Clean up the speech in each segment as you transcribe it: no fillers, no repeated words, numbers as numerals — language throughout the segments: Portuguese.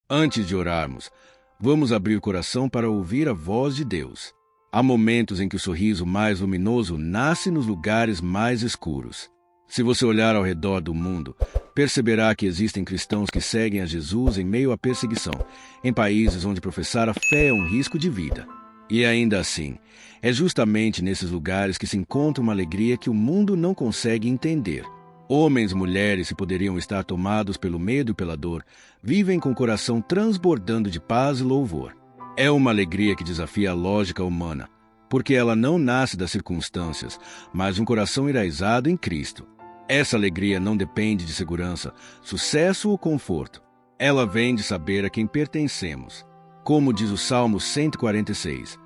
Antes de orarmos, vamos abrir o coração para ouvir a voz de Deus. Há momentos em que o sorriso mais luminoso nasce nos lugares mais escuros. Se você olhar ao redor do mundo, perceberá que existem cristãos que seguem a Jesus em meio à perseguição, em países onde professar a fé é um risco de vida. E ainda assim, é justamente nesses lugares que se encontra uma alegria que o mundo não consegue entender. Homens e mulheres que poderiam estar tomados pelo medo e pela dor, vivem com o coração transbordando de paz e louvor. É uma alegria que desafia a lógica humana, porque ela não nasce das circunstâncias, mas de um coração enraizado em Cristo. Essa alegria não depende de segurança, sucesso ou conforto. Ela vem de saber a quem pertencemos. Como diz o Salmo 146,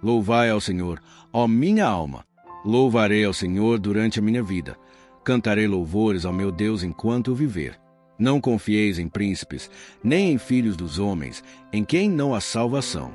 louvai ao Senhor, ó minha alma. Louvarei ao Senhor durante a minha vida. Cantarei louvores ao meu Deus enquanto eu viver. Não confieis em príncipes, nem em filhos dos homens, em quem não há salvação.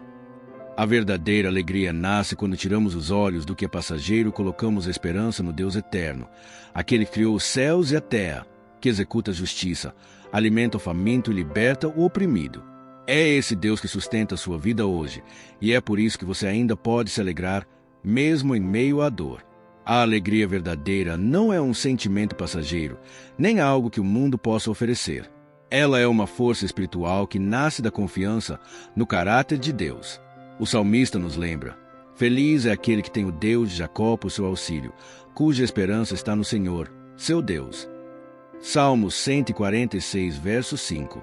A verdadeira alegria nasce quando tiramos os olhos do que é passageiro e colocamos a esperança no Deus eterno, aquele que criou os céus e a terra, que executa a justiça, alimenta o faminto e liberta o oprimido. É esse Deus que sustenta a sua vida hoje, e é por isso que você ainda pode se alegrar, mesmo em meio à dor. A alegria verdadeira não é um sentimento passageiro, nem algo que o mundo possa oferecer. Ela é uma força espiritual que nasce da confiança no caráter de Deus. O salmista nos lembra: feliz é aquele que tem o Deus de Jacó por seu auxílio, cuja esperança está no Senhor, seu Deus. Salmo 146, verso 5.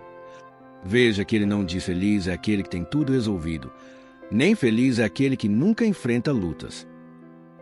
Veja que ele não diz feliz é aquele que tem tudo resolvido, nem feliz é aquele que nunca enfrenta lutas.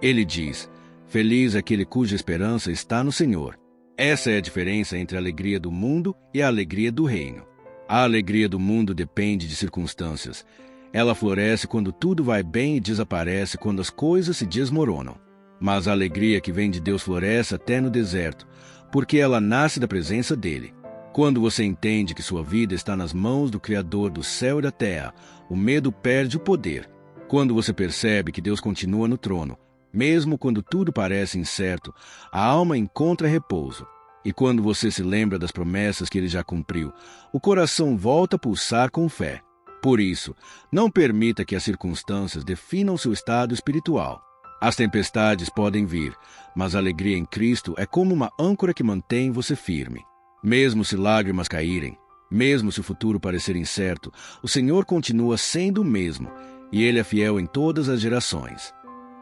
Ele diz: feliz é aquele cuja esperança está no Senhor. Essa é a diferença entre a alegria do mundo e a alegria do reino. A alegria do mundo depende de circunstâncias. Ela floresce quando tudo vai bem e desaparece quando as coisas se desmoronam. Mas a alegria que vem de Deus floresce até no deserto, porque ela nasce da presença dele. Quando você entende que sua vida está nas mãos do Criador do céu e da terra, o medo perde o poder. Quando você percebe que Deus continua no trono, mesmo quando tudo parece incerto, a alma encontra repouso. E quando você se lembra das promessas que ele já cumpriu, o coração volta a pulsar com fé. Por isso, não permita que as circunstâncias definam seu estado espiritual. As tempestades podem vir, mas a alegria em Cristo é como uma âncora que mantém você firme. Mesmo se lágrimas caírem, mesmo se o futuro parecer incerto, o Senhor continua sendo o mesmo, e Ele é fiel em todas as gerações.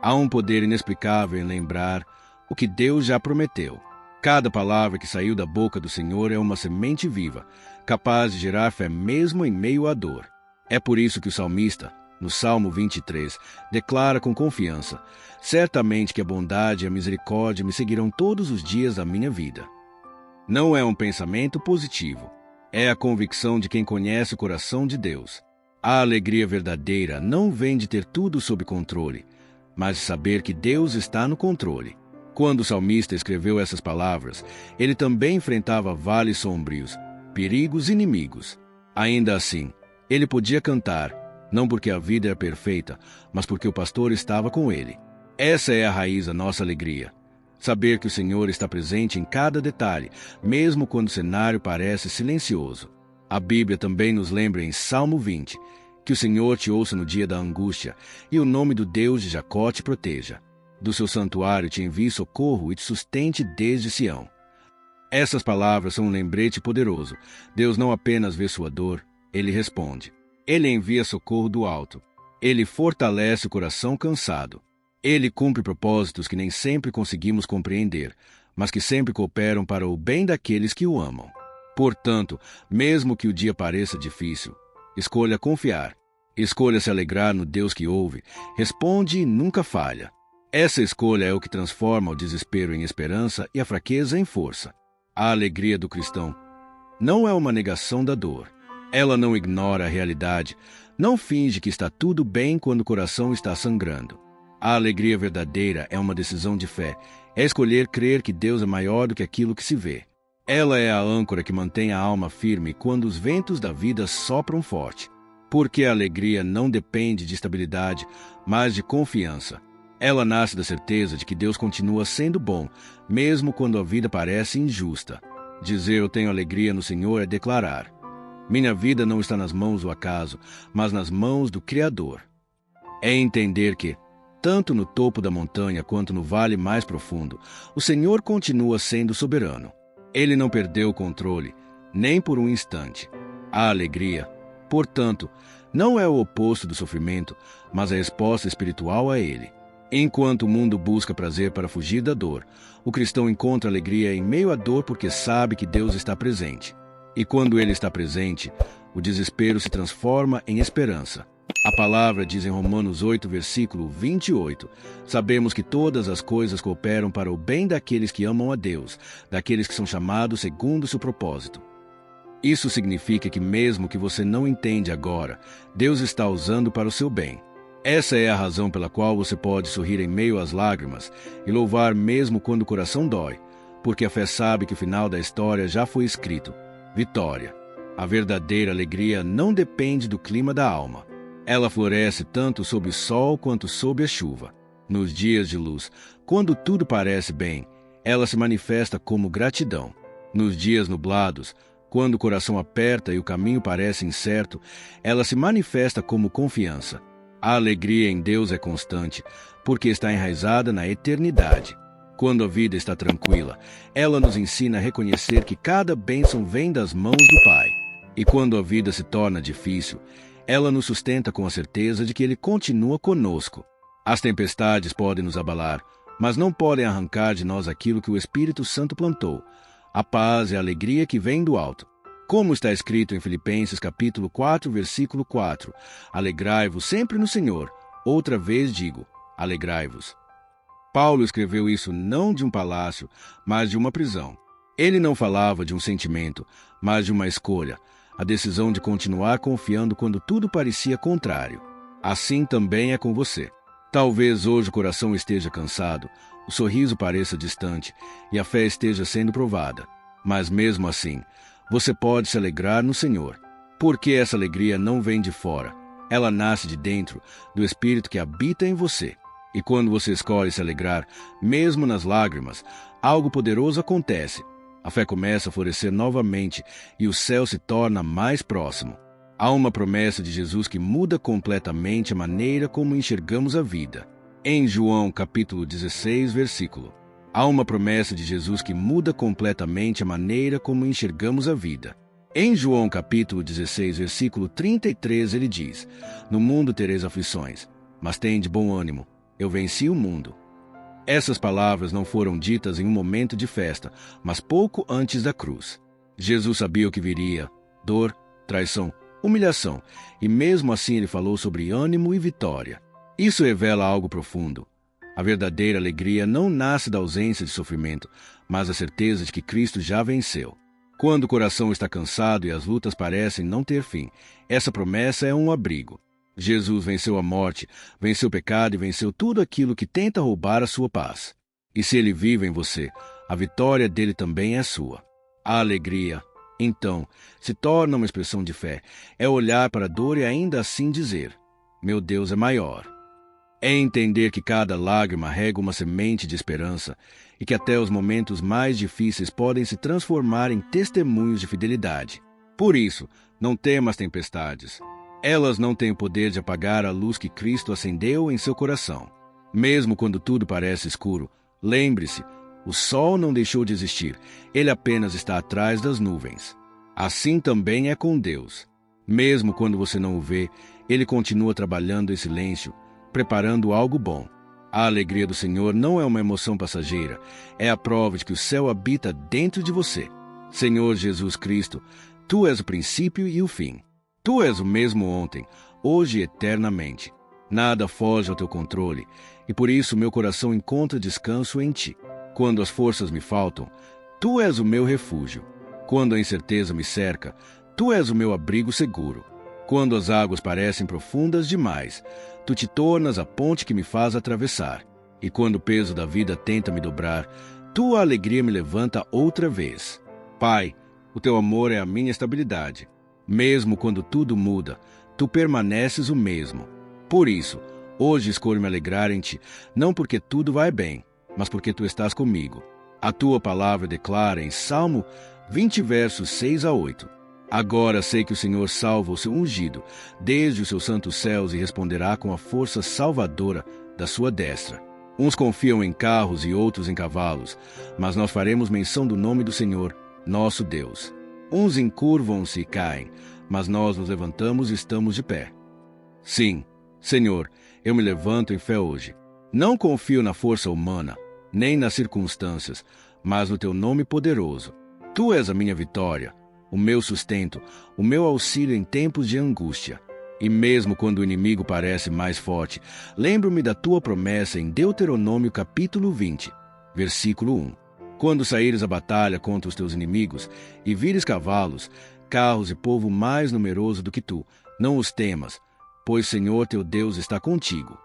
Há um poder inexplicável em lembrar o que Deus já prometeu. Cada palavra que saiu da boca do Senhor é uma semente viva, capaz de gerar fé mesmo em meio à dor. É por isso que o salmista, no Salmo 23, declara com confiança: certamente que a bondade e a misericórdia me seguirão todos os dias da minha vida. Não é um pensamento positivo, é a convicção de quem conhece o coração de Deus. A alegria verdadeira não vem de ter tudo sob controle, mas de saber que Deus está no controle. Quando o salmista escreveu essas palavras, ele também enfrentava vales sombrios, perigos e inimigos. Ainda assim, ele podia cantar, não porque a vida era perfeita, mas porque o pastor estava com ele. Essa é a raiz da nossa alegria. Saber que o Senhor está presente em cada detalhe, mesmo quando o cenário parece silencioso. A Bíblia também nos lembra em Salmo 20, que o Senhor te ouça no dia da angústia, e o nome do Deus de Jacó te proteja. Do seu santuário te envie socorro e te sustente desde Sião. Essas palavras são um lembrete poderoso. Deus não apenas vê sua dor, Ele responde. Ele envia socorro do alto. Ele fortalece o coração cansado. Ele cumpre propósitos que nem sempre conseguimos compreender, mas que sempre cooperam para o bem daqueles que o amam. Portanto, mesmo que o dia pareça difícil, escolha confiar. Escolha se alegrar no Deus que ouve, responde e nunca falha. Essa escolha é o que transforma o desespero em esperança e a fraqueza em força. A alegria do cristão não é uma negação da dor. Ela não ignora a realidade, não finge que está tudo bem quando o coração está sangrando. A alegria verdadeira é uma decisão de fé, é escolher crer que Deus é maior do que aquilo que se vê. Ela é a âncora que mantém a alma firme quando os ventos da vida sopram forte. Porque a alegria não depende de estabilidade, mas de confiança. Ela nasce da certeza de que Deus continua sendo bom, mesmo quando a vida parece injusta. Dizer eu tenho alegria no Senhor é declarar: Minha vida não está nas mãos do acaso, mas nas mãos do Criador. É entender que, tanto no topo da montanha quanto no vale mais profundo, o Senhor continua sendo soberano. Ele não perdeu o controle, nem por um instante. A alegria, portanto, não é o oposto do sofrimento, mas a resposta espiritual a ele. Enquanto o mundo busca prazer para fugir da dor, o cristão encontra alegria em meio à dor porque sabe que Deus está presente. E quando ele está presente, o desespero se transforma em esperança. A palavra diz em Romanos 8, versículo 28, sabemos que todas as coisas cooperam para o bem daqueles que amam a Deus, daqueles que são chamados segundo o seu propósito. Isso significa que mesmo que você não entende agora, Deus está usando para o seu bem. Essa é a razão pela qual você pode sorrir em meio às lágrimas e louvar mesmo quando o coração dói, porque a fé sabe que o final da história já foi escrito. Vitória. A verdadeira alegria não depende do clima da alma. Ela floresce tanto sob o sol quanto sob a chuva. Nos dias de luz, quando tudo parece bem, ela se manifesta como gratidão. Nos dias nublados, quando o coração aperta e o caminho parece incerto, ela se manifesta como confiança. A alegria em Deus é constante, porque está enraizada na eternidade. Quando a vida está tranquila, ela nos ensina a reconhecer que cada bênção vem das mãos do Pai. E quando a vida se torna difícil, ela nos sustenta com a certeza de que Ele continua conosco. As tempestades podem nos abalar, mas não podem arrancar de nós aquilo que o Espírito Santo plantou, a paz e a alegria que vem do alto. Como está escrito em Filipenses capítulo 4, versículo 4, alegrai-vos sempre no Senhor. Outra vez digo, alegrai-vos. Paulo escreveu isso não de um palácio, mas de uma prisão. Ele não falava de um sentimento, mas de uma escolha, a decisão de continuar confiando quando tudo parecia contrário. Assim também é com você. Talvez hoje o coração esteja cansado, o sorriso pareça distante e a fé esteja sendo provada. Mas mesmo assim, você pode se alegrar no Senhor, porque essa alegria não vem de fora. Ela nasce de dentro, do Espírito que habita em você. E quando você escolhe se alegrar, mesmo nas lágrimas, algo poderoso acontece. A fé começa a florescer novamente e o céu se torna mais próximo. Há uma promessa de Jesus que muda completamente a maneira como enxergamos a vida. Em João capítulo 16, versículo. Há uma promessa de Jesus que muda completamente a maneira como enxergamos a vida. Em João capítulo 16, versículo 33, ele diz: no mundo tereis aflições, mas tende bom ânimo, eu venci o mundo. Essas palavras não foram ditas em um momento de festa, mas pouco antes da cruz. Jesus sabia o que viria: dor, traição, humilhação, e mesmo assim ele falou sobre ânimo e vitória. Isso revela algo profundo. A verdadeira alegria não nasce da ausência de sofrimento, mas da certeza de que Cristo já venceu. Quando o coração está cansado e as lutas parecem não ter fim, essa promessa é um abrigo. Jesus venceu a morte, venceu o pecado e venceu tudo aquilo que tenta roubar a sua paz. E se ele vive em você, a vitória dele também é sua. A alegria, então, se torna uma expressão de fé. É olhar para a dor e ainda assim dizer: meu Deus é maior. É entender que cada lágrima rega uma semente de esperança e que até os momentos mais difíceis podem se transformar em testemunhos de fidelidade. Por isso, não tema as tempestades. Elas não têm o poder de apagar a luz que Cristo acendeu em seu coração. Mesmo quando tudo parece escuro, lembre-se, o sol não deixou de existir, ele apenas está atrás das nuvens. Assim também é com Deus. Mesmo quando você não o vê, ele continua trabalhando em silêncio, preparando algo bom. A alegria do Senhor não é uma emoção passageira, é a prova de que o céu habita dentro de você. Senhor Jesus Cristo, tu és o princípio e o fim. Tu és o mesmo ontem, hoje e eternamente. Nada foge ao teu controle, e por isso meu coração encontra descanso em ti. Quando as forças me faltam, tu és o meu refúgio. Quando a incerteza me cerca, tu és o meu abrigo seguro. Quando as águas parecem profundas demais, tu te tornas a ponte que me faz atravessar. E quando o peso da vida tenta me dobrar, tua alegria me levanta outra vez. Pai, o teu amor é a minha estabilidade. Mesmo quando tudo muda, tu permaneces o mesmo. Por isso, hoje escolho me alegrar em ti, não porque tudo vai bem, mas porque tu estás comigo. A tua palavra declara em Salmo 20, versos 6 a 8. Agora sei que o Senhor salva o seu ungido desde os seus santos céus e responderá com a força salvadora da sua destra. Uns confiam em carros e outros em cavalos, mas nós faremos menção do nome do Senhor, nosso Deus. Uns encurvam-se e caem, mas nós nos levantamos e estamos de pé. Sim, Senhor, eu me levanto em fé hoje. Não confio na força humana, nem nas circunstâncias, mas no teu nome poderoso. Tu és a minha vitória, o meu sustento, o meu auxílio em tempos de angústia. E mesmo quando o inimigo parece mais forte, lembro-me da tua promessa em Deuteronômio capítulo 20, versículo 1. Quando saíres à batalha contra os teus inimigos e vires cavalos, carros e povo mais numeroso do que tu, não os temas, pois Senhor teu Deus está contigo.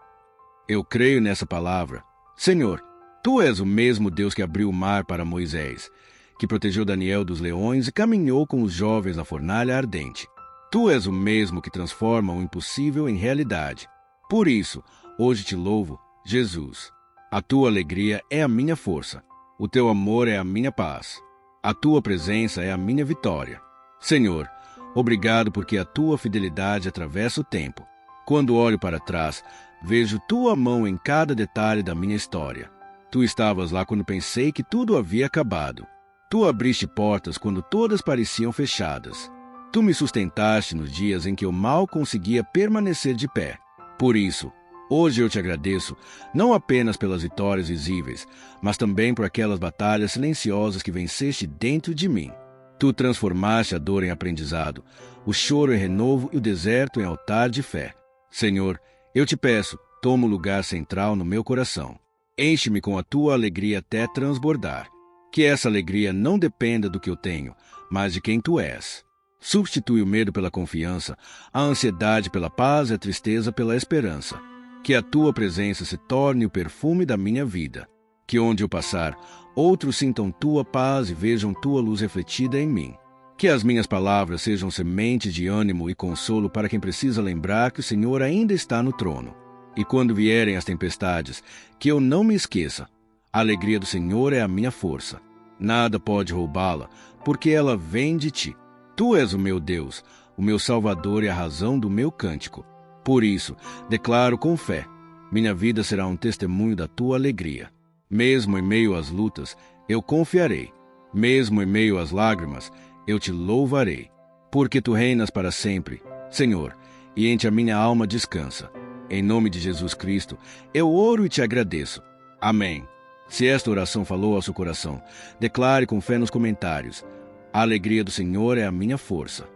Eu creio nessa palavra. Senhor, tu és o mesmo Deus que abriu o mar para Moisés, que protegeu Daniel dos leões e caminhou com os jovens na fornalha ardente. Tu és o mesmo que transforma o impossível em realidade. Por isso, hoje te louvo, Jesus. A tua alegria é a minha força. O teu amor é a minha paz. A tua presença é a minha vitória. Senhor, obrigado porque a tua fidelidade atravessa o tempo. Quando olho para trás, vejo tua mão em cada detalhe da minha história. Tu estavas lá quando pensei que tudo havia acabado. Tu abriste portas quando todas pareciam fechadas. Tu me sustentaste nos dias em que eu mal conseguia permanecer de pé. Por isso, hoje eu te agradeço, não apenas pelas vitórias visíveis, mas também por aquelas batalhas silenciosas que venceste dentro de mim. Tu transformaste a dor em aprendizado, o choro em renovo e o deserto em altar de fé. Senhor, eu te peço, toma o lugar central no meu coração. Enche-me com a tua alegria até transbordar. Que essa alegria não dependa do que eu tenho, mas de quem tu és. Substitui o medo pela confiança, a ansiedade pela paz e a tristeza pela esperança. Que a tua presença se torne o perfume da minha vida. Que onde eu passar, outros sintam tua paz e vejam tua luz refletida em mim. Que as minhas palavras sejam sementes de ânimo e consolo para quem precisa lembrar que o Senhor ainda está no trono. E quando vierem as tempestades, que eu não me esqueça. A alegria do Senhor é a minha força. Nada pode roubá-la, porque ela vem de ti. Tu és o meu Deus, o meu Salvador e a razão do meu cântico. Por isso, declaro com fé, minha vida será um testemunho da tua alegria. Mesmo em meio às lutas, eu confiarei. Mesmo em meio às lágrimas, eu te louvarei. Porque tu reinas para sempre, Senhor, e em ti a minha alma descansa. Em nome de Jesus Cristo, eu oro e te agradeço. Amém. Se esta oração falou ao seu coração, declare com fé nos comentários. A alegria do Senhor é a minha força.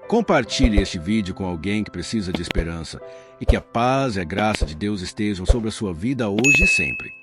Compartilhe este vídeo com alguém que precisa de esperança e que a paz e a graça de Deus estejam sobre a sua vida hoje e sempre.